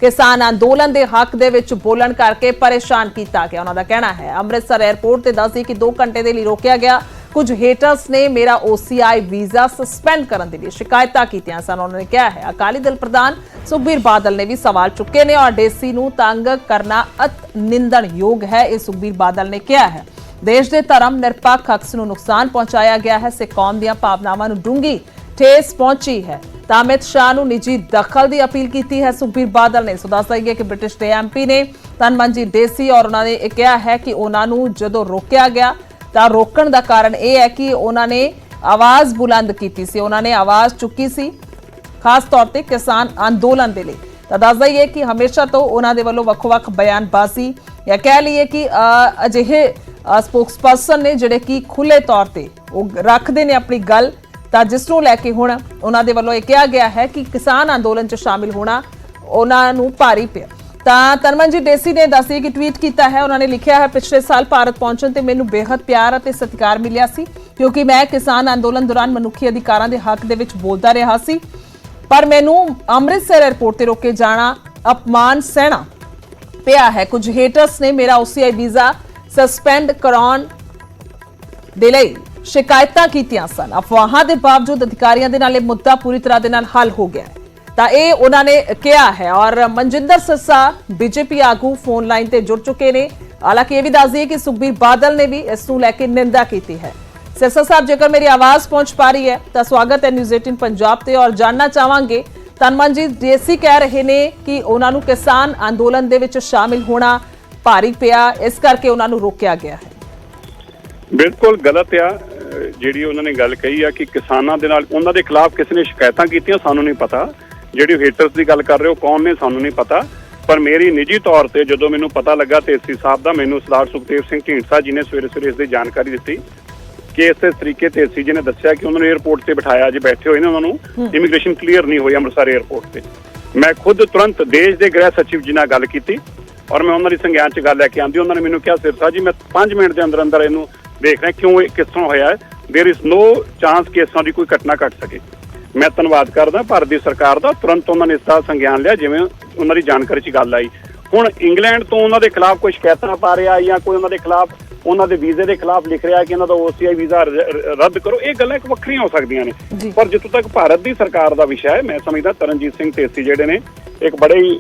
किसान अंदोलन के हक दे विच बोलण करके परेशान किया गया। उन्होंने कहना है अमृतसर एयरपोर्ट से दस कि 2 घंटे के लिए रोकया गया। कुछ हेटर्स ने मेरा OCI वीजा सस्पेंड करने के लिए शिकायत की सन। उन्होंने कहा है अकाली दल प्रधान सुखबीर बादल ने भी सवाल चुके ने और डीसी नूं तंग करना अति निंदन योग है। इस सुखबीर बादल ने कहा है देश के धर्म निरपक्ष हक नूं नुकसान पहुंचाया गया है। सिख कौम दी भावनावां नूं डूंगी ठेस पहुंची है। अमित शाह नूं निजी दखल की अपील की है सुखबीर बादल ने। सो दस दईए कि ब्रिटिश के MP ने तनमनजीत डेसी और उन्होंने कहा है कि उन्होंने जो रोकया गया तो रोकण का कारण यह है कि उन्होंने आवाज़ बुलंद की सी, उन्होंने आवाज़ चुकी सी खास तौर पर किसान अंदोलन के लिए। तो दस दईए कि हमेशा तो उन्होंने वालों वक्-वक् बयानबाजी या कह लीए कि अजिहे स्पोक्सपर्सन ने जिहड़े कि खुले तौर पर रखते हैं अपनी गल, तो जिसनों लैके हुण उन्होंने वालों यह कहा गया है कि किसान अंदोलन च शामिल होना उन्होंने भारी पिया। तो तनमनजीत डेसी ने दस दिए कि ट्वीट किया है। उन्होंने लिखा है पिछले साल भारत पहुंचने ते मैनूं बेहद प्यार और सत्कार मिलिया सी क्योंकि मैं किसान अंदोलन दौरान मनुखी अधिकारां दे हक दे विच बोलदा रहा सी, पर मैनूं अमृतसर एयरपोर्ट ते रोके जाना अपमान सहना पिया है। कुछ हेटर्स ने मेरा OCI वीजा सस्पेंड कराउण दे लई शिकायतां कीतियां सन। अफवाहां के बावजूद अधिकारियों के नाल यह मुद्दा पूरी तरह के नाल हल हो गया है तो ये उन्होंने कहा है। और मनजिंदर सिरसा BJP आगू फोन लाइन से जुड़ चुके हैं। हालांकि यह भी दस दिए कि सुखबीर बादल ने भी इसनूं लैके निंदा की है। सिरसा साहब जेकर मेरी आवाज़ पहुंच पा रही है तो स्वागत है न्यूज़ 18 पंजाब से। और जानना चाहांगे तनमनजीत डेसी कह रहे हैं कि उन्होंने किसान अंदोलन दे विच शामिल होना भारी पिया, इस करके उन्होंने रोकया गया है। बिल्कुल गलत आ जी उन्होंने गल कही है कि किसानों के नाल उन्हां दे खिलाफ किसी ने शिकायतां कीतियां, सानूं नहीं पता। जिहड़ी हेटर्स की गल कर रहे हो कौन ने सानूं नहीं पता, पर मेरी निजी तौर पर जो मैनूं पता लगा तेसी साहब का, मैनूं सरदार सुखदेव सिंह ढींडसा जी ने सवेरे सवेरे इसकी जानकारी दी कि इस तरीके तेसी जी ने दस्सिया कि उन्होंने एयरपोर्ट से बिठाया, अज बैठे हुए ने, उन्होंने इमीग्रेशन क्लीयर नहीं हुई अमृतसर एयरपोर्ट से। मैं खुद तुरंत देश के गृह सचिव जी नाल गल की और मैं उन्होंने संज्ञान च गल लैके आंदी। उन्होंने मैनूं कहा सिरसा जी मैं 5 मिनट के अंदर अंदर इनू देख रहे क्यों किस तरह होया है, देयर इज नो चांस कि इस तरह की कोई घटना घट सके। मैं धन्नवाद करदा भारत की सरकार का, तुरंत उन्होंने इसका संज्ञान लिया जिवें उन्होंने जानकारी च गल आई। हुण इंग्लैंड तो उन्होंने खिलाफ कोई शिकायतां पा रहा या कोई उन्होंने खिलाफ उन्होंने वीजे के खिलाफ लिख रहा कि इन्हों का OCI वीजा रद्द करो, ये गल्लां वक्खरियां हो सकदियां ने। पर जितों तक भारत की सरकार का विषय है, मैं समझदा तरनजीत सिंह ढेसी जिहड़े ने एक बड़े ही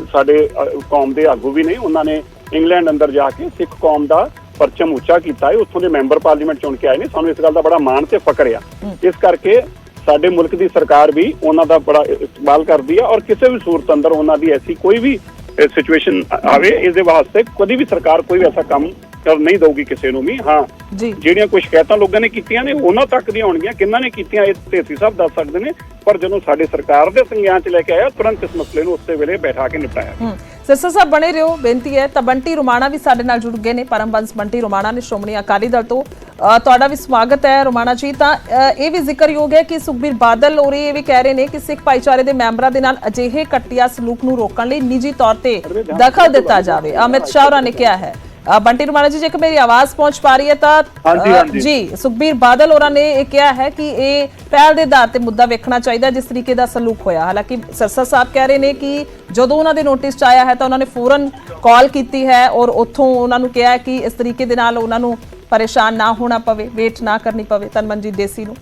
साडे कौम के आगू भी ने, उन्होंने इंग्लैंड अंदर जाके सिख कौम का परचम उच्चा किया है, उत्थों के मैंबर पार्लीमेंट चुन के आए हैं। सानूं इस गल का बड़ा माण ते फकर आ। इस करके साडे मुल्क की सरकार भी उन्हों का बड़ा इस्तेमाल करती है और किसी भी सूरत अंदर उन्हों की ऐसी कोई भी सिचुएशन आवे इस वास्ते कभी भी सरकार कोई भी ऐसा काम कर नहीं देगी किसी को भी। हाँ ਜਿਹੜੀਆਂ कोई शिकायतां लोगों ने कीतियां ने उन्होंने तक दी होणगीਆਂ, किन्हां ने कीतियां ये ढेसी साहब दस सकते हैं। पर जो साडे सरकार के संज्ञान च लैके आया तुरंत इस मसले को उस वेले बैठा के निपटाया। सिरसा साहब बने रहो, बेनती है। तो बंटी रोमाणा भी साडे नाल जुड़ गए ने, परमबंस बंटी रोमाणा ने श्रोमणी अकाली दल तो तुहाडा भी स्वागत है रोमाणा जी। तो यह भी जिक्रयोग है कि सुखबीर बादल और ये भी कह रहे हैं कि सिख भाईचारे के मैंबरां दे नाल अजिहे घटिया सलूक नूं रोकण लई निजी तौर पर दखल दिता जाए। अमित शाह होरां ने कहा है। बंटी रोमाणा जी जेकर मेरी आवाज़ पहुंच पा रही है तो जी सुखबीर बादल होरां ने कहा है कि ये पहल के आधार पर मुद्दा वेखना चाहिए जिस तरीके का सलूक होया। हालांकि सिरसा साहब कह रहे हैं कि जो उन्होंने नोटिस च आया है तो उन्होंने फौरन कॉल की है और उत्थों उन्होंने कहा है कि इस तरीके के नाल उन्होंने परेशान ना होना पवे, वेट ना करनी पवे। तनमनजीत डेसी नूं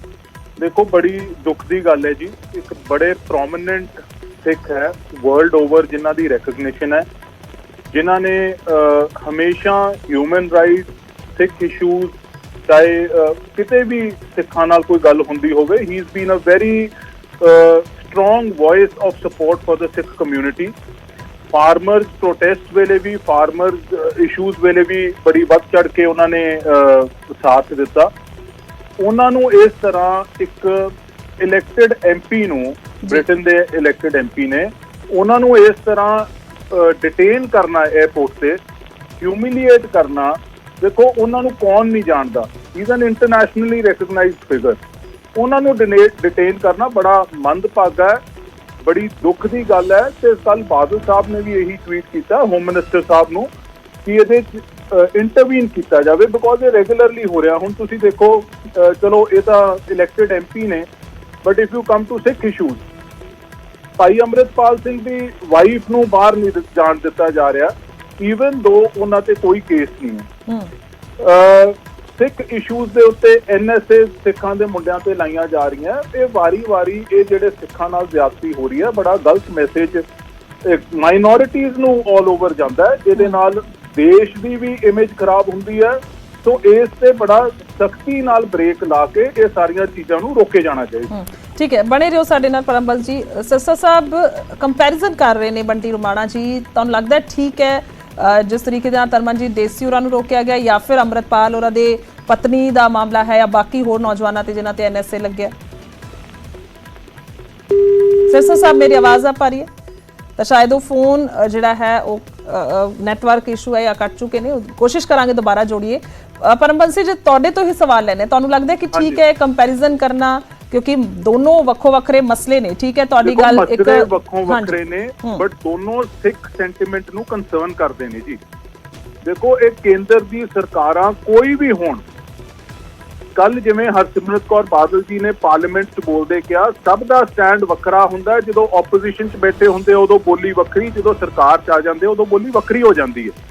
देखो बड़ी दुख की गल है जी, एक बड़े प्रोमिनेंट सिख है वर्ल्ड ओवर जिन्हां दी रिकग्निशन है, जिन्हां ने हमेशा ह्यूमन राइट सिख इशूज चाहे किते भी सिखां नाल कोई गल हुंदी होवे, he is been a very strong voice of support for the Sikh community. Farmers protest वेले भी, फार्मर्स इशूज वेले भी बड़ी वध चढ़ के उन्होंने साथ दिता। उन्होंने इस तरह एक इलैक्टेड MP नूं, ब्रिटेन के इलैक्टेड MP ने उन्होंने इस तरह डिटेन करना एयरपोर्ट से, ह्यूमिलिएट करना, देखो उन्होंने कौन नहीं जानता, he is an internationally recognised figure. उन्होंने डिटेन करना बड़ा मंदभागा है, बड़ी दुख की गल है। तो कल बादल साहब ने भी यही ट्वीट किया होम मिनिस्टर साहब नूं कि ये इंटरवीन किया जाए बिकॉज ये रेगुलरली हो रहा। हुण तुसीं देखो चलो ये तो इलैक्टेड MP ने, but if you come to Sikh issues Bhai Amritpal Singh the wife ਨੂੰ ਬਾਹਰ ਨਹੀਂ ਜਾਣ ਦਿੱਤਾ ਜਾ ਰਿਹਾ, ਈਵਨ ਦੋ ਉਹਨਾਂ ਤੇ ਕੋਈ ਕੇਸ ਨਹੀਂ ਹੈ। ਸਿੱਖ ਇਸ਼ੂਜ਼ ਦੇ ਉੱਤੇ NSA ਸਿੱਖਾਂ ਦੇ ਮੁੰਡਿਆਂ ਤੇ ਲਾਈਆਂ ਜਾ ਰਹੀਆਂ। ਇਹ ਵਾਰੀ-ਵਾਰੀ ਇਹ ਜਿਹੜੇ ਸਿੱਖਾਂ ਨਾਲ ਜ਼ਿਆਦਤੀ ਹੋ ਰਹੀ ਹੈ, ਬੜਾ ਗਲਤ ਮੈਸੇਜ ਮਾਈਨੋਰਿਟੀਜ਼ ਨੂੰ ਆਲ ਓਵਰ ਜਾਂਦਾ ਹੈ। ਇਹਦੇ ਨਾਲ ਦੇਸ਼ ਦੀ ਵੀ ਇਮੇਜ ਖਰਾਬ ਹੁੰਦੀ ਹੈ। ਸੋ ਇਸ ਤੇ ਬੜਾ ਸਖਤੀ ਨਾਲ ਬ੍ਰੇਕ ਲਾ ਕੇ ਇਹ ਸਾਰੀਆਂ ਚੀਜ਼ਾਂ ਨੂੰ ਰੋਕੇ ਜਾਣਾ ਚਾਹੀਦਾ। ਠੀਕ ਹੈ, ਬਣੇ ਰਹੋ ਸਾਡੇ ਨਾਲ ਪਰਮਬਲ ਜੀ। ਸਿਰਸਾ ਸਾਹਿਬ ਕੰਪੈਰੀਜ਼ਨ ਕਰ ਰਹੇ ਨੇ ਬੰਟੀ ਰੋਮਾਣਾ ਜੀ, ਤੁਹਾਨੂੰ ਲੱਗਦਾ ਠੀਕ ਹੈ ਜਿਸ ਤਰੀਕੇ ਨਾਲ ਤਰਮਨਜੀਤ ਦੇਸੀ ਹੋਰਾਂ ਨੂੰ ਰੋਕਿਆ ਗਿਆ, ਜਾਂ ਫਿਰ ਅੰਮ੍ਰਿਤਪਾਲ ਹੋਰਾਂ ਦੇ ਪਤਨੀ ਦਾ ਮਾਮਲਾ ਹੈ, ਜਾਂ ਬਾਕੀ ਹੋਰ ਨੌਜਵਾਨਾਂ ਤੇ ਜਿਨ੍ਹਾਂ ਤੇ NSA ਲੱਗਿਆ? ਸਿਰਸਾ ਸਾਹਿਬ ਮੇਰੀ ਆਵਾਜ਼ ਆ ਪਾ ਰਹੀ ਹੈ? ਤਾਂ ਸ਼ਾਇਦ ਉਹ ਫੋਨ ਜਿਹੜਾ ਹੈ ਉਹ ਨੈਟਵਰਕ ਇਸ਼ੂ ਹੈ ਜਾਂ ਕੱਟ ਚੁੱਕੇ ਨੇ, ਕੋਸ਼ਿਸ਼ ਕਰਾਂਗੇ ਦੁਬਾਰਾ ਜੋੜੀਏ। ਪਰਮਬਲ ਸਿੰਘ ਜੀ, ਤੁਹਾਡੇ ਤੋਂ ਹੀ ਸਵਾਲ ਲੈਣੇ, ਤੁਹਾਨੂੰ ਲੱਗਦਾ ਕਿ ਠੀਕ ਹੈ ਕੰਪੈਰੀਜ਼ਨ ਕਰਨਾ, ਕਿਉਂਕਿ ਦੋਨੋਂ ਵੱਖੋ ਵੱਖਰੇ ਮਸਲੇ ਨੇ? ਠੀਕ ਹੈ, ਤੁਹਾਡੀ ਗੱਲ ਇੱਕ ਵੱਖੋ ਵੱਖਰੇ ਨੇ, ਬਟ ਦੋਨੋਂ ਸਿੱਖ ਸੈਂਟੀਮੈਂਟ ਨੂੰ ਕੰਸਰਨ ਕਰਦੇ ਨੇ ਜੀ। ਦੇਖੋ, ਇਹ ਕੇਂਦਰ ਦੀ ਸਰਕਾਰਾਂ ਕੋਈ ਵੀ ਹੋਣ, ਕੱਲ ਜਿਵੇਂ ਹਰਸਿਮਰਤ ਕੌਰ ਬਾਦਲ ਜੀ ਨੇ ਪਾਰਲੀਮੈਂਟ 'ਚ ਬੋਲਦੇ ਕਿਹਾ, ਸਭ ਦਾ ਸਟੈਂਡ ਵੱਖਰਾ ਹੁੰਦਾ। ਜਦੋਂ ਆਪੋਜੀਸ਼ਨ 'ਚ ਬੈਠੇ ਹੁੰਦੇ ਉਦੋਂ ਬੋਲੀ ਵੱਖਰੀ, ਜਦੋਂ ਸਰਕਾਰ 'ਚ ਆ ਜਾਂਦੇ ਉਦੋਂ ਬੋਲੀ ਵੱਖਰੀ ਹੋ ਜਾਂਦੀ ਹੈ।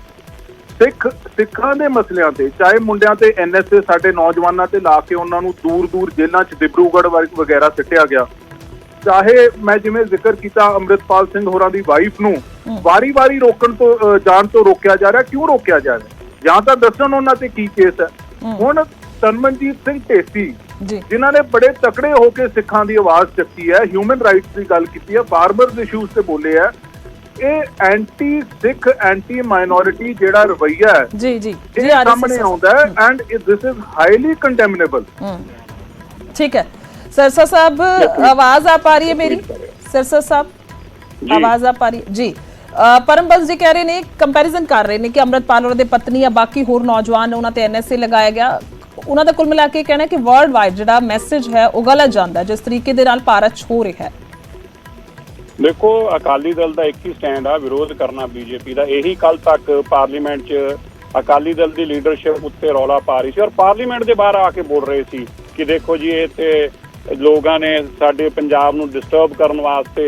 ਸਿੱਖਾਂ ਦੇ ਮਸਲਿਆਂ ਤੇ, ਚਾਹੇ ਮੁੰਡਿਆਂ ਤੇ NSA ਸਾਡੇ ਨੌਜਵਾਨਾਂ ਤੇ ਲਾ ਕੇ ਉਹਨਾਂ ਨੂੰ ਦੂਰ ਜੇਲ੍ਹਾਂ 'ਚ ਡਿਬਰੂਗੜ੍ਹ ਵਗੈਰਾ ਸਿੱਟਿਆ ਗਿਆ, ਚਾਹੇ ਮੈਂ ਜਿਵੇਂ ਜ਼ਿਕਰ ਕੀਤਾ ਅੰਮ੍ਰਿਤਪਾਲ ਸਿੰਘ ਹੋਰਾਂ ਦੀ ਵਾਈਫ ਨੂੰ ਵਾਰੀ-ਵਾਰੀ ਰੋਕਣ ਤੋਂ ਜਾਣ ਤੋਂ ਰੋਕਿਆ ਜਾ ਰਿਹਾ। ਕਿਉਂ ਰੋਕਿਆ ਜਾ ਰਿਹਾ? ਜਾਂ ਤਾਂ ਦੱਸਣ ਉਹਨਾਂ ਤੇ ਕੀ ਕੇਸ ਹੈ। ਹੁਣ ਤਰਨਮਨਜੀਤ ਸਿੰਘ ਢੇਸੀ ਜਿਨ੍ਹਾਂ ਨੇ ਬੜੇ ਤਕੜੇ ਹੋ ਕੇ ਸਿੱਖਾਂ ਦੀ ਆਵਾਜ਼ ਚੱਕੀ ਹੈ, ਹਿਊਮਨ ਰਾਈਟਸ ਦੀ ਗੱਲ ਕੀਤੀ ਹੈ, ਫਾਰਮਰਸ ਇਸ਼ੂਜ਼ ਤੇ ਬੋਲੇ ਹੈ, ਇਹ ਐਂਟੀ ਸਿੱਖ ਐਂਟੀ ਮਾਈਨੋਰਿਟੀ ਜਿਹੜਾ ਰਵੱਈਆ ਹੈ ਇਹ ਸਾਹਮਣੇ ਆਉਂਦਾ ਹੈ, ਐਂਡ ਦਿਸ ਇਜ਼ ਹਾਈਲੀ ਕੰਡੈਮਨੇਬਲ। ਠੀਕ ਹੈ सिरसा साहब, आवाज आ पा रही है मेरी? सिरसा साहब आवाज आ पा रही है जी? परमबंस जी कह रहे ने, कंपैरिजन कर रहे ने कि अमृतपाल होर दे पत्नी या बाकी होर नौजवान उन्हां ते NSA लगाया गया। उन्हां दा कुल मिला के कहना कि वर्ल्ड वाइड जिहड़ा मैसेज है वो गलत जांदा जिस तरीके दे नाल भारत च हो रहा है। देखो, अकाली दल का एक ही स्टैंड आ, विरोध करना बीजेपी का। यही कल तक पार्लीमेंट च अकाली दल की लीडरशिप उत्ते रौला पा रही सी और पार्लीमेंट के बाहर आके बोल रहे सी कि देखो जी ये लोगों ने साडे पंजाब नूं डिस्टर्ब करने वास्ते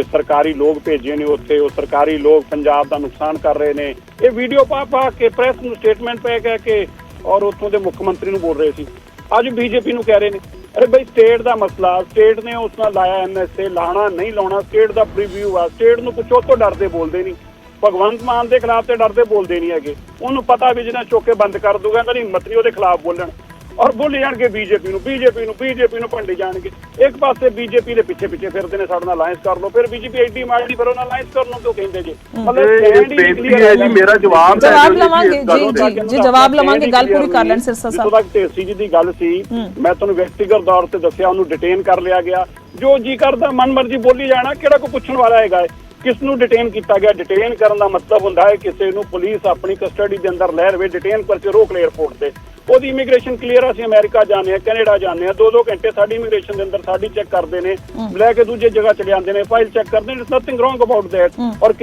सरकारी लोग भेजे ने, उत्थे वो सरकारी लोग पंजाब का नुकसान कर रहे ने। ये वीडियो पा के प्रेस नूं स्टेटमेंट पे कह के और उत्थों दे मुख्यमंत्री नूं बोल रहे सी। अज बीजेपी नूं कह रहे ने अरे भाई स्टेट का मसला, स्टेट ने उस नाल लाया NSA, लाना नहीं लाना स्टेट का प्रीव्यू आ, स्टेट नूं कुछ तो डरते बोलते नहीं। भगवंत मान के खिलाफ तो डरते बोलते नहीं है, उन्होंने पता भी जिन्हें चौके बंद कर दूगा तो हिम्मत नहीं उसके खिलाफ बोलन और बोली जाएंगे बीजेपी नूं भंडी जाएंगे। एक पासे बीजेपी के पिछे पिछे फिरते ने, साडे नाल अलायंस कर लो, फिर बीजेपी एडी मारदी फिर उन्हां अलायंस कर लो क्यों कहंदे जी? मतलब बेनती है जी, मेरा जवाब लवांगे जी जवाब लवांगे, गल पूरी कर लैण सिरसा साहब। जिद्दों तक ढेसी जी दी गल सी, मैं तुहानूं व्यक्तिगत तौर ते दस्सिया, उहनूं डिटेन कर लिया गया, जो जी करदा मन मर्जी बोली जाना, किहड़ा कोई पुछण वाला हैगा? किस नूं डिटेन किया गया? डिटेन करने का मतलब होंदा है किसी नूं पुलिस अपनी कस्टडी के अंदर लै रहे, डिटेन करके रोक ले एयरपोर्ट से, ਉਹਦੀ ਇਮੀਗ੍ਰੇਸ਼ਨ ਕਲੀਅਰ। ਅਸੀਂ ਅਮਰੀਕਾ ਜਾਂਦੇ ਹਾਂ, ਕੈਨੇਡਾ ਜਾਂਦੇ ਹਾਂ, 2-2 ਘੰਟੇ ਸਾਡੀ ਇਮੀਗ੍ਰੇਸ਼ਨ ਦੇ ਅੰਦਰ ਸਾਡੀ ਚੈੱਕ ਕਰਦੇ ਨੇ, ਲੈ ਕੇ ਦੂਜੇ ਜਗ੍ਹਾ ਚਲੇ ਜਾਂਦੇ ਨੇ, ਫਾਈਲ ਚੈੱਕ ਕਰਦੇ ਨੇ। It's nothing wrong about that. और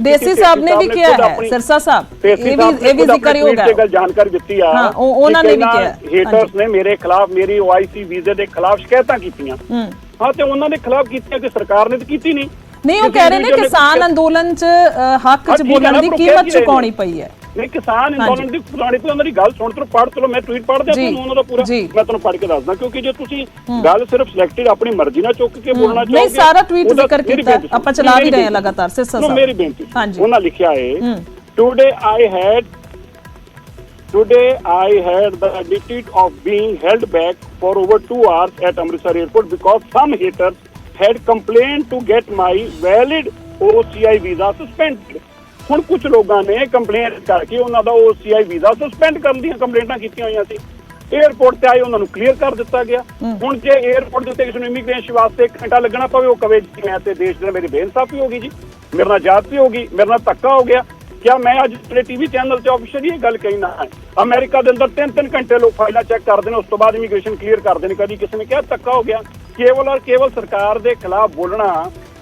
देसी साहब ने भी किया है, सिरसा साहब ये भी जिक्र ही होगा, गल जानकारी ਦਿੱਤੀ ਆ। हां ਉਹਨਾਂ ਨੇ भी किया, हेटर्स ने मेरे खिलाफ मेरी OIC वीजे ਦੇ खिलाफ शिकायतां ਕੀਤੀਆਂ। ਹਾਂ ਤੇ ਉਹਨਾਂ ਦੇ ਖਿਲਾਫ ਕੀਤੀਆਂ ਕਿ ਸਰਕਾਰ ਨੇ ਤਾਂ ਕੀਤੀ ਨਹੀਂ। नहीं, वो कह रहे ने किसान अंदोलन च हक च बोलण दी कीमत चुकाउणी पई है। नहीं, किसान अंदोलन दी पुरानी तो उन्हां दी गल सुण तो पढ़ चलो, मैं ट्वीट पढ़ दिया ਤੁਹਾਨੂੰ ਉਹਨਾਂ ਦਾ ਪੂਰਾ, मैं ਤੁਹਾਨੂੰ पढ़ के ਦੱਸਦਾ, क्योंकि ਜੇ ਤੁਸੀਂ ਗੱਲ ਸਿਰਫ ਸਿਲੈਕਟਡ ਆਪਣੀ ਮਰਜ਼ੀ ਨਾਲ ਚੁੱਕ ਕੇ ਬੋਲਣਾ ਚਾਹੋਗੇ। नहीं, सारा ट्वीट जिक्र ਕੀਤਾ, ਆਪਾਂ ਚਲਾ ਵੀ ਰਹੇ ਹਾਂ ਲਗਾਤਾਰ ਸਿਰਸਾ ਸਾਹਿਬ। ਮੇਰੀ ਬੇਨਤੀ, ਉਹਨਾਂ ਲਿਖਿਆ ਹੈ Today I had the defeat of being held back for over 2 hours at Amritsar airport because some haters had complained to get my valid OCI visa suspended। ਹੁਣ ਕੁਝ ਲੋਕਾਂ ਨੇ ਕੰਪਲੇਂਟ ਕਰਕੇ ਉਹਨਾਂ ਦਾ OCI ਵੀਜ਼ਾ ਸਸਪੈਂਡ ਕਰਨ ਦੀਆਂ ਕੰਪਲੇਂਟਾਂ ਕੀਤੀਆਂ ਹੋਈਆਂ ਸੀ। 에ਅਰਪੋਰਟ ਤੇ ਆਏ, ਉਹਨਾਂ ਨੂੰ ਕਲੀਅਰ ਕਰ ਦਿੱਤਾ ਗਿਆ। ਹੁਣ ਜੇ 에ਅਰਪੋਰਟ ਦੇ ਉੱਤੇ ਕਿਸੇ ਨੂੰ ਇਮੀਗ੍ਰੇਸ਼ਨ ਵਾਸਤੇ 1 ਘੰਟਾ ਲੱਗਣਾ ਪਵੇ, ਉਹ ਕਵੇ ਮੈਂ ਤੇ ਦੇਸ਼ ਦੇ ਮੇਰੀ ਬੇਇਨਸਾਫੀ ਹੋ ਗਈ ਜੀ, ਮੇਰੇ ਨਾਲ ਜਾਤੀ ਹੋ ਗਈ, ਮੇਰੇ ਨਾਲ ਧੱਕਾ ਹੋ ਗਿਆ। क्या मैं अज टीवी चैनल से ऑफिशियली ये गल कहना है? अमेरिका के अंदर 3-3 घंटे लोग फाइलें चेक करते हैं, उस तो बाद इमीग्रेशन क्लीयर करते हैं। कभी किसी ने क्या धक्का हो गया? केवल और केवल सरकार के खिलाफ बोलना,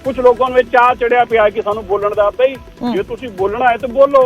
कुछ लोगों में चाह चढ़िया पिया कि सानू बोलण दा भाई जे तुसीं बोलना है तो बोलो,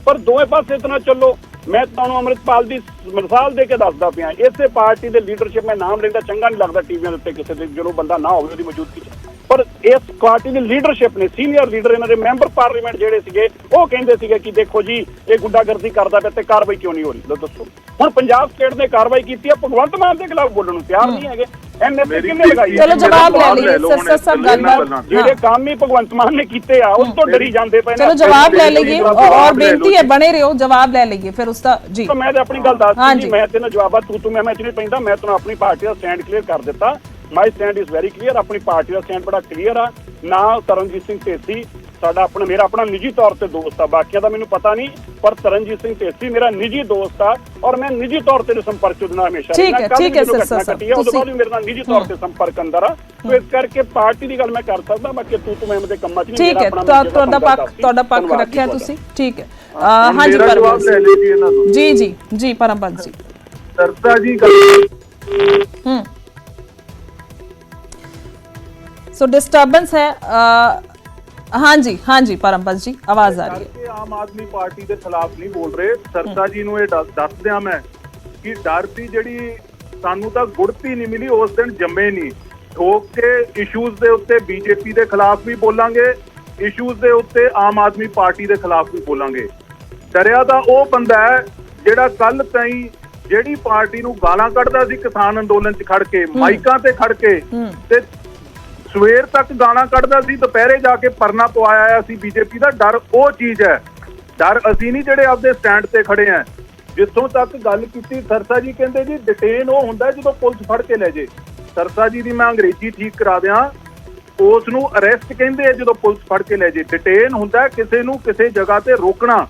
पर दोवें पासे इतना चलो। मैं तुहानूं अमृतपाल की मिसाल दे के दसदा पिया, इसे पार्टी के लीडरशिप में नाम लेंदा चंगा नहीं लगता टीवियां दे उत्ते किसी दे, जो बंदा ना होवे उहदी मौजूदगी च। ਪਰ ਇਸ ਪਾਰਟੀ ਦੀ ਲੀਡਰਸ਼ਿਪ ਨੇ, ਸੀਨੀਅਰ ਲੀਡਰ ਇਹਨਾਂ ਦੇ ਮੈਂਬਰ ਪਾਰਲੀਮੈਂਟ ਜਿਹੜੇ ਸੀਗੇ ਉਹ ਕਹਿੰਦੇ ਸੀਗੇ ਕਿ ਦੇਖੋ ਜੀ ਇਹ ਗੁੰਡਾਗਰਦੀ ਕਰਦਾ ਪਿਆ ਤੇ ਕਾਰਵਾਈ ਕਿਉਂ ਨਹੀਂ ਹੋ ਰਹੀ। ਲੋ ਦੱਸੋ, ਹੁਣ ਪੰਜਾਬ ਸਟੇਟ ਨੇ ਕਾਰਵਾਈ ਕੀਤੀ ਹੈ, ਭਗਵੰਤ ਮਾਨ ਦੇ ਖਿਲਾਫ ਬੋਲਣ ਨੂੰ ਤਿਆਰ ਨਹੀਂ ਹੈਗੇ। ਐਨਐਸਏ ਕਿੰਨੇ ਲਗਾਈ? ਚਲੋ ਜਵਾਬ ਲੈ ਲਈਏ ਸਰ ਗੱਲਬਾਤ, ਜਿਹੜੇ ਕੰਮ ਹੀ ਭਗਵੰਤ ਮਾਨ ਨੇ ਕੀਤੇ ਆ ਉਸ ਤੋਂ ਡਰੀ ਜਾਂਦੇ ਪਏ ਨੇ। ਚਲੋ ਜਵਾਬ ਲੈ ਲਈਏ ਔਰ ਬੇਨਤੀ ਹੈ ਬਣੇ ਰਹੋ, ਜਵਾਬ ਲੈ ਲਈਏ ਫਿਰ ਉਸਦਾ ਜੀ। ਮੈਂ ਤਾਂ ਆਪਣੀ ਗੱਲ ਦੱਸਦੀ, ਮੈਂ ਤੈਨੂੰ ਜਵਾਬਾਂ ਤੂੰ ਮੈਂ ਚ ਨਹੀਂ ਪੈਂਦਾ। ਮੈਂ ਤੈਨੂੰ ਆਪਣੀ ਪਾਰਟੀ ਦਾ ਸਟੈਂਡ ਕਲੀਅਰ ਕਰ ਦਿੱਤਾ। ਮਾਈ ਸਟੈਂਡ ਇਜ਼ ਵੈਰੀ ਕਲੀਅਰ। ਆਪਣੀ ਪਾਰਟੀ ਦਾ ਸਟੈਂਡ ਬੜਾ ਕਲੀਅਰ ਆ। ਨਾ ਤਰਨਜੀਤ ਸਿੰਘ ਢੇਸੀ ਸਾਡਾ ਮੇਰਾ ਆਪਣਾ ਨਿੱਜੀ ਤੌਰ ਤੇ ਦੋਸਤ ਆ, ਬਾਕੀਆਂ ਦਾ ਮੈਨੂੰ ਪਤਾ ਨਹੀਂ, ਪਰ ਤਰਨਜੀਤ ਸਿੰਘ ਢੇਸੀ ਮੇਰਾ ਨਿੱਜੀ ਦੋਸਤ ਆ ਔਰ ਮੈਂ ਨਿੱਜੀ ਤੌਰ ਤੇ ਸੰਪਰਕ ਚ ਉਹਦੇ ਹਮੇਸ਼ਾ ਠੀਕ ਹੈ ਸਰ ਉਹਦੇ ਬਾਅਦ ਵੀ ਮੇਰੇ ਨਾਲ ਨਿੱਜੀ ਤੌਰ ਤੇ ਸੰਪਰਕ ਅੰਦਰ ਆ। ਸੋ ਇਸ ਕਰਕੇ ਪਾਰਟੀ ਦੀ ਗੱਲ ਮੈਂ ਕਰ ਸਕਦਾ, ਬਾਕੀ ਤੂੰ ਮੈਂ ਦੇ ਕੰਮਾਂ ਚ ਨਹੀਂ। ਠੀਕ ਹੈ, ਤੁਹਾਡਾ ਪੱਖ ਰੱਖਿਆ ਤੁਸੀਂ, ਠੀਕ ਹੈ। ਹਾਂਜੀ ਪਰਮਬੰਸ ਜੀ ਜੀ ਜੀ ਪਰਮਬੰਸ ਜੀ ਸਰਸਾ ਜੀ सो डिस्टर्बेंस है। हाँ जी परमबंस जी आवाज आ रही है। आम आदमी पार्टी के खिलाफ नहीं बोल रहे। सरसा जी ਨੂੰ ਇਹ ਦੱਸ ਦਿਆਂ ਮੈਂ ਕਿ ਡਰ ਦੀ ਜਿਹੜੀ ਸਾਨੂੰ ਤਾਂ ਗੁੜਤੀ ਨਹੀਂ ਮਿਲੀ ਉਸ ਦਿਨ ਜੰਮੇ ਨਹੀਂ। ਠੋਕ ਕੇ ਇਸ਼ੂਜ਼ ਦੇ ਉੱਤੇ ਬੀਜੇਪੀ ਦੇ ਖਿਲਾਫ ਵੀ ਬੋਲਾਂਗੇ, ਇਸ਼ੂਜ਼ ਦੇ ਉੱਤੇ ਆਮ ਆਦਮੀ ਪਾਰਟੀ ਦੇ ਖਿਲਾਫ ਵੀ ਬੋਲਾਂਗੇ। ਡਰਿਆ ਤਾਂ ਉਹ ਬੰਦਾ ਹੈ ਜਿਹੜਾ ਕੱਲ ਤਾਈਂ ਜਿਹੜੀ ਪਾਰਟੀ ਨੂੰ ਗਾਲਾਂ ਕੱਢਦਾ ਸੀ ਕਿਸਾਨ ਅੰਦੋਲਨ 'ਚ ਖੜ ਕੇ, ਮਾਈਕਾਂ ਤੇ ਖੜ ਕੇ, ਤੇ ਸਵੇਰ ਤੱਕ ਗਾਣਾ ਕੱਢਦਾ ਸੀ, ਦੁਪਹਿਰੇ ਜਾ ਕੇ ਪਰਨਾ ਪਵਾਇਆ ਆਇਆ ਸੀ ਬੀਜੇਪੀ ਦਾ। ਡਰ ਉਹ ਚੀਜ਼ ਹੈ, ਡਰ ਅਸੀਂ ਨਹੀਂ ਜਿਹੜੇ ਆਪਦੇ ਸਟੈਂਡ ਤੇ ਖੜੇ ਆ। ਜਿੱਥੋਂ ਤੱਕ ਗੱਲ ਕੀਤੀ, ਸਰਸਾ ਜੀ ਕਹਿੰਦੇ ਜੀ ਡਿਟੇਨ ਉਹ ਹੁੰਦਾ ਜਦੋਂ ਪੁਲਿਸ ਫੜ ਕੇ ਲੈ ਜੇ। ਸਰਸਾ ਜੀ ਦੀ ਮੈਂ ਅੰਗਰੇਜ਼ੀ ਠੀਕ ਕਰਾ ਦਿਆਂ, ਉਸ ਨੂੰ ਅਰੈਸਟ ਕਹਿੰਦੇ ਆ ਜਦੋਂ ਪੁਲਿਸ ਫੜ ਕੇ ਲੈ ਜੇ। ਡਿਟੇਨ ਹੁੰਦਾ ਕਿਸੇ ਨੂੰ ਕਿਸੇ ਜਗ੍ਹਾ ਤੇ ਰੋਕਣਾ,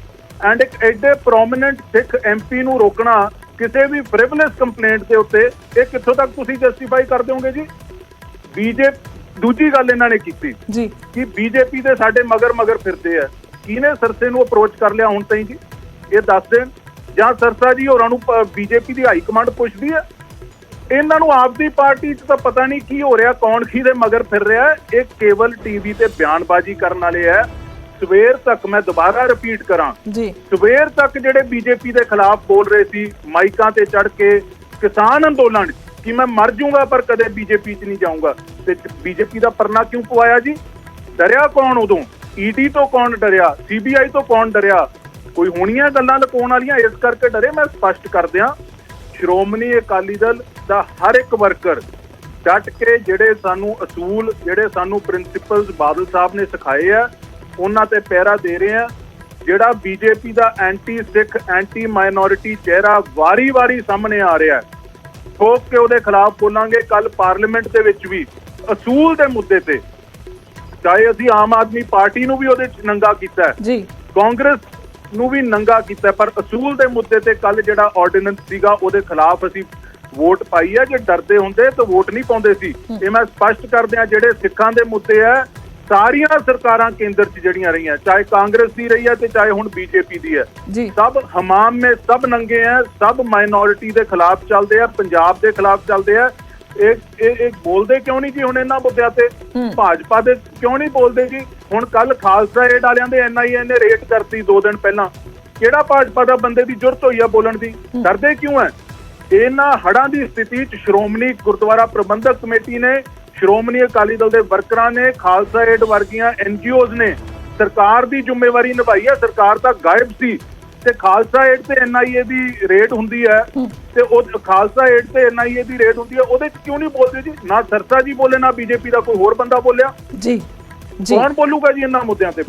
ਐਂਡ ਇੱਕ ਐਡੇ ਪ੍ਰੋਮਿਨੈਂਟ ਸਿੱਖ ਐਮਪੀ ਨੂੰ ਰੋਕਣਾ ਕਿਸੇ ਵੀ ਫ੍ਰਿਵਲਸ ਕੰਪਲੇਂਟ ਦੇ ਉੱਤੇ। ਇਹ ਕਿੱਥੋਂ ਤੱਕ ਤੁਸੀਂ ਜਸਟੀਫਾਈ ਕਰ ਦਿਓਗੇ ਜੀ? ਬੀਜੇਪੀ ਦੂਜੀ ਗੱਲ ਇਹਨਾਂ ਨੇ ਕੀਤੀ ਜੀ ਕਿ ਬੀਜੇਪੀ ਦੇ ਸਾਡੇ ਮਗਰ ਫਿਰਦੇ ਆ। ਕਿਹਨੇ ਸਰਸੇ ਨੂੰ ਅਪਰੋਚ ਕਰ ਲਿਆ ਹੁਣ ਤਾਈਂ ਜੀ? ਇਹ ਦੱਸ ਦੇਣ। ਜਾਂ ਸਰਸਾ ਜੀ ਹੋਰਾਂ ਨੂੰ ਬੀਜੇਪੀ ਦੀ ਹਾਈ ਕਮਾਂਡ ਪੁੱਛਦੀ ਹੈ? ਇਹਨਾਂ ਨੂੰ ਆਪਦੀ ਪਾਰਟੀ 'ਚ ਤਾਂ ਪਤਾ ਨਹੀਂ ਕੀ ਹੋ ਰਿਹਾ, ਕੌਣ ਕਿਹਦੇ ਮਗਰ ਫਿਰ ਰਿਹਾ। ਇਹ ਕੇਵਲ ਟੀਵੀ ਤੇ ਬਿਆਨਬਾਜ਼ੀ ਕਰਨ ਵਾਲੇ ਆ। ਸਵੇਰ ਤੱਕ, ਮੈਂ ਦੁਬਾਰਾ ਰਿਪੀਟ ਕਰਾਂ ਜੀ, ਸਵੇਰ ਤੱਕ ਜਿਹੜੇ ਬੀਜੇਪੀ ਦੇ ਖਿਲਾਫ ਬੋਲ ਰਹੇ ਸੀ ਮਾਈਕਾਂ ਤੇ ਚੜ ਕੇ ਕਿਸਾਨ ਅੰਦੋਲਨ ਕਿ ਮੈਂ ਮਰ ਜਾਊਂਗਾ ਪਰ ਕਦੇ ਬੀਜੇਪੀ 'ਚ ਨਹੀਂ ਜਾਊਂਗਾ, ਤੇ ਬੀਜੇਪੀ ਦਾ ਪਰਨਾ ਕਿਉਂ ਪਵਾਇਆ ਜੀ? ਡਰਿਆ ਕੌਣ ਉਦੋਂ? ਈਡੀ ਤੋਂ ਕੌਣ ਡਰਿਆ? ਸੀਬੀਆਈ ਤੋਂ ਕੌਣ ਡਰਿਆ? ਕੋਈ ਹੋਣੀਆਂ ਗੱਲਾਂ ਲੁਕਾਉਣ ਵਾਲੀਆਂ ਇਸ ਕਰਕੇ ਡਰੇ। ਮੈਂ ਸਪਸ਼ਟ ਕਰ ਦਿਆਂ, ਸ਼੍ਰੋਮਣੀ ਅਕਾਲੀ ਦਲ ਦਾ ਹਰ ਇੱਕ ਵਰਕਰ ਡਟ ਕੇ ਜਿਹੜੇ ਸਾਨੂੰ ਅਸੂਲ, ਜਿਹੜੇ ਸਾਨੂੰ ਪ੍ਰਿੰਸੀਪਲਸ ਬਾਦਲ ਸਾਹਿਬ ਨੇ ਸਿਖਾਏ ਆ, ਉਹਨਾਂ ਤੇ ਪਹਿਰਾ ਦੇ ਰਹੇ ਆ। ਜਿਹੜਾ ਬੀਜੇਪੀ ਦਾ ਐਂਟੀ ਸਿੱਖ, ਐਂਟੀ ਮਾਈਨੋਰਿਟੀ ਚਿਹਰਾ ਵਾਰੀ-ਵਾਰੀ ਸਾਹਮਣੇ ਆ ਰਿਹਾ, ਠੋਕ ਕੇ ਉਹਦੇ ਖਿਲਾਫ ਬੋਲਾਂਗੇ। ਕੱਲ ਪਾਰਲੀਮੈਂਟ ਦੇ ਵਿੱਚ ਵੀ ਅਸੂਲ ਦੇ ਮੁੱਦੇ ਤੇ, ਚਾਹੇ ਅਸੀਂ ਆਮ ਆਦਮੀ ਪਾਰਟੀ ਨੂੰ ਵੀ ਉਹਦੇ ਚ ਨੰਗਾ ਕੀਤਾ ਜੀ, ਕਾਂਗਰਸ ਨੂੰ ਵੀ ਨੰਗਾ ਕੀਤਾ, ਪਰ ਅਸੂਲ ਦੇ ਮੁੱਦੇ ਤੇ ਕੱਲ ਜਿਹੜਾ ਆਰਡੀਨੈਂਸ ਸੀਗਾ ਉਹਦੇ ਖਿਲਾਫ ਅਸੀਂ ਵੋਟ ਪਾਈ ਹੈ। ਜੇ ਡਰਦੇ ਹੁੰਦੇ ਤਾਂ ਵੋਟ ਨਹੀਂ ਪਾਉਂਦੇ ਸੀ। ਇਹ ਮੈਂ ਸਪਸ਼ਟ ਕਰ ਦਿਆਂ, ਜਿਹੜੇ ਸਿੱਖਾਂ ਦੇ ਮੁੱਦੇ ਆ, ਸਾਰੀਆਂ ਸਰਕਾਰਾਂ ਕੇਂਦਰ 'ਚ ਜਿਹੜੀਆਂ ਰਹੀਆਂ, ਚਾਹੇ ਕਾਂਗਰਸ ਦੀ ਰਹੀ ਹੈ ਤੇ ਚਾਹੇ ਹੁਣ ਬੀਜੇਪੀ ਦੀ ਹੈ, ਸਭ ਹਮਾਮ ਮੇ ਸਭ ਨੰਗੇ ਹੈ, ਸਭ ਮਾਈਨੋਰਿਟੀ ਦੇ ਖਿਲਾਫ ਚੱਲਦੇ ਆ, ਪੰਜਾਬ ਦੇ ਖਿਲਾਫ ਚੱਲਦੇ ਆ। ਇਹ ਬੋਲਦੇ ਕਿਉਂ ਨਹੀਂ ਜੀ ਹੁਣ ਇਹਨਾਂ ਮੁੱਦਿਆਂ ਤੇ? ਭਾਜਪਾ ਦੇ ਕਿਉਂ ਨਹੀਂ ਬੋਲਦੇ ਜੀ? ਹੁਣ ਕੱਲ ਖਾਲਸਾ ਏਡ ਵਾਲਿਆਂ ਦੇ NIA ਨੇ ਰੇਟ ਕਰਤੀ 2 ਦਿਨ ਪਹਿਲਾਂ। ਕਿਹੜਾ ਭਾਜਪਾ ਦਾ ਬੰਦੇ ਦੀ ਜ਼ਰੂਰਤ ਹੋਈ ਆ ਬੋਲਣ ਦੀ? ਡਰਦੇ ਕਿਉਂ ਹੈ? ਇਹਨਾਂ ਹੜ੍ਹਾਂ ਦੀ ਸਥਿਤੀ 'ਚ ਸ਼੍ਰੋਮਣੀ ਗੁਰਦੁਆਰਾ ਪ੍ਰਬੰਧਕ ਕਮੇਟੀ ਨੇ, ਸ਼੍ਰੋਮਣੀ ਅਕਾਲੀ ਦਲ ਦੇ ਵਰਕਰਾਂ ਨੇ, ਖਾਲਸਾ ਏਡ ਵਰਗੀਆਂ NGOs ਨੇ ਸਰਕਾਰ ਦੀ ਜ਼ਿੰਮੇਵਾਰੀ ਨਿਭਾਈ ਹੈ। ਸਰਕਾਰ ਤਾਂ ਗਾਇਬ ਸੀ ਤੇ ਖਾਲਸਾ ਏਡ ਤੇ NIA ਦੀ ਰੇਡ ਹੁੰਦੀ ਹੈ, ਤੇ ਉਹ ਖਾਲਸਾ ਏਡ ਤੇ NIA ਦੀ ਰੇਡ ਹੁੰਦੀ ਹੈ, ਉਹਦੇ 'ਚ ਕਿਉਂ ਨਹੀਂ ਬੋਲਦੇ ਜੀ? ਨਾ ਸਰਸਾ ਜੀ ਬੋਲੇ, ਨਾ ਬੀਜੇਪੀ ਦਾ ਕੋਈ ਹੋਰ ਬੰਦਾ ਬੋਲਿਆ ਜੀ। ਕੌਣ ਬੋਲੂਗਾ ਜੀ ਇਹਨਾਂ ਮੁੱਦਿਆਂ ਤੇ?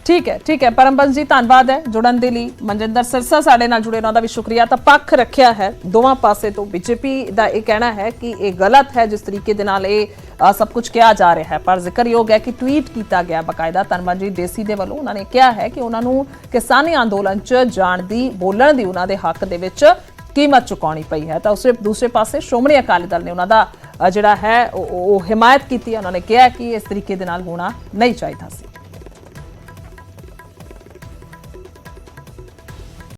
ਠੀਕ ਹੈ ਪਰਮਬੰਸ ਜੀ, ਧੰਨਵਾਦ ਹੈ ਜੁੜਨ ਦੇ ਲਈ। ਮਨਜਿੰਦਰ ਸਿਰਸਾ ਸਾਡੇ ਨਾਲ ਜੁੜੇ, ਉਹਨਾਂ ਦਾ ਵੀ ਸ਼ੁਕਰੀਆ। ਤਾਂ ਪੱਖ ਰੱਖਿਆ ਹੈ ਦੋਵਾਂ ਪਾਸੇ ਤੋਂ। ਬੀਜੇਪੀ ਦਾ ਇਹ ਕਹਿਣਾ ਹੈ ਕਿ ਇਹ ਗਲਤ ਹੈ ਜਿਸ ਤਰੀਕੇ ਦੇ ਨਾਲ ਇਹ ਸਭ ਕੁਝ ਕਿਹਾ ਜਾ ਰਿਹਾ ਹੈ, ਪਰ ਜ਼ਿਕਰਯੋਗ ਹੈ ਕਿ ਟਵੀਟ ਕੀਤਾ ਗਿਆ ਬਕਾਇਦਾ ਧਰਮਜੀਤ ਢੇਸੀ ਦੇ ਵੱਲੋਂ। ਉਹਨਾਂ ਨੇ ਕਿਹਾ ਹੈ ਕਿ ਉਹਨਾਂ ਨੂੰ ਕਿਸਾਨੀ ਅੰਦੋਲਨ 'ਚ ਜਾਣ ਦੀ, ਬੋਲਣ ਦੀ ਉਹਨਾਂ ਦੇ ਹੱਕ ਦੇ ਵਿੱਚ ਕੀਮਤ ਚੁਕਾਉਣੀ ਪਈ ਹੈ। ਤਾਂ ਉਸੇ ਦੂਸਰੇ ਪਾਸੇ ਸ਼੍ਰੋਮਣੀ ਅਕਾਲੀ ਦਲ ਨੇ ਉਹਨਾਂ ਦਾ ਜਿਹੜਾ ਹੈ ਉਹ ਹਿਮਾਇਤ ਕੀਤੀ ਹੈ। ਉਹਨਾਂ ਨੇ ਕਿਹਾ ਕਿ ਇਸ ਤਰੀਕੇ ਦੇ ਨਾਲ ਹੋਣਾ ਨਹੀਂ ਚਾਹੀਦਾ ਸੀ।